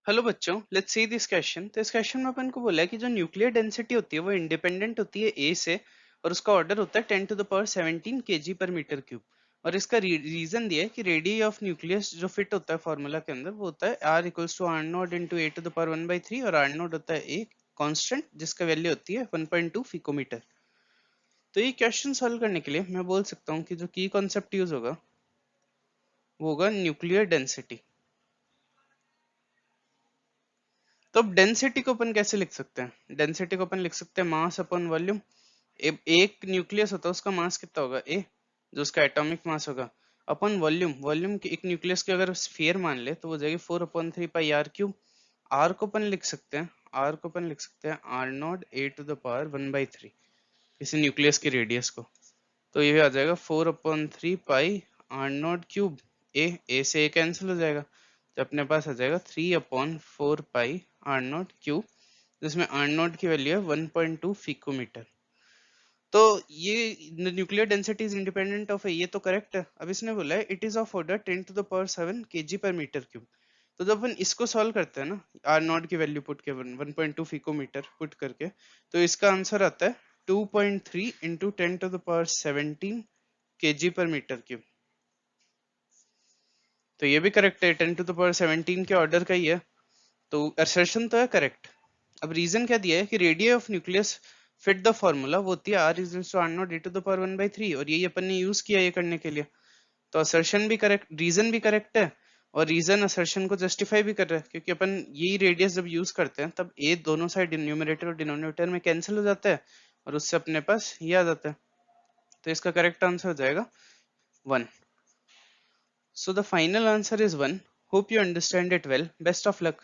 Hello बच्चों, let's see this question. तो इस क्वेश्चन में अपन को बोला है कि जो न्यूक्लियर डेंसिटी होती है वो इंडिपेंडेंट होती है ए से, और उसका ऑर्डर होता है 10 to the power 17 KG per metre cube. और इसका रीजन दिया है कि रेडियस ऑफ न्यूक्लियस जो फिट होता है फॉर्मूला के अंदर वो होता है R equals to R not into A to the power 1/3, और आर नॉट होता है ए कांस्टेंट जिसका वैल्यू होती है 1.2 पिकोमीटर। तो ये क्वेश्चन सॉल्व करने के लिए मैं बोल सकता हूँ कि जो की कॉन्सेप्ट यूज होगा वो होगा न्यूक्लियर डेंसिटी। तो अब डेंसिटी को अपन कैसे लिख सकते हैं? डेंसिटी को अपन लिख सकते हैं मास अपॉन वॉल्यूम। एक न्यूक्लियस होता है उसका मास कितना होगा ए, जो उसका एटॉमिक मास होगा, अपन वॉल्यूम। वॉल्यूम की एक न्यूक्लियस की अगर स्फीयर मान ले तो वो हो जाएगी 4/3 पाई आर क्यूब। आर को अपन लिख सकते हैं, आर को अपन लिख सकते हैं R not A to the power 1/3, किसी न्यूक्लियस की रेडियस को। तो ये आ जाएगा 4/3 पाई आर नॉट क्यूब। ए से ए कैंसिल हो जाएगा, तो अपने पास आ जाएगा 3/4 पाई आर नॉट क्यूब, जिसमें आर नॉट की वैल्यू है 1.2 पिकोमीटर। तो ये nuclear density is independent of, ये तो करेक्ट है। अब इसने बोला है it is of order 10 to the power 7 KG per metre cube. तो जब अपन इसको सॉल्व करते हैं ना, आर नॉट की वैल्यू पुट के 1.2 पिकोमीटर पुट करके, तो इसका आंसर आता है 2.3 into 10 to the power 17 KG per metre cube. तो ये भी करेक्ट है, 10 टू द पावर 17 के ऑर्डर का ही है, तो असर्शन तो है करेक्ट। अब रीजन क्या दिया है कि radius of nucleus fit the formula वो होती है R is to R not A to the power 1/3, और यही अपन ने यूज किया ये करने के लिए। तो असर्शन भी करेक्ट, रीजन भी करेक्ट है, और रीजन असर्शन को जस्टिफाई भी कर रहा है, क्योंकि अपन यही रेडियस जब यूज करते हैं तब ए दोनों साइड न्यूमरेटर और डिनोमिनेटर में कैंसिल हो जाता है, और उससे अपने पास ये आ जाता है। तो इसका करेक्ट आंसर हो जाएगा 1। So the final answer is 1. Hope you understand it well. Best of luck.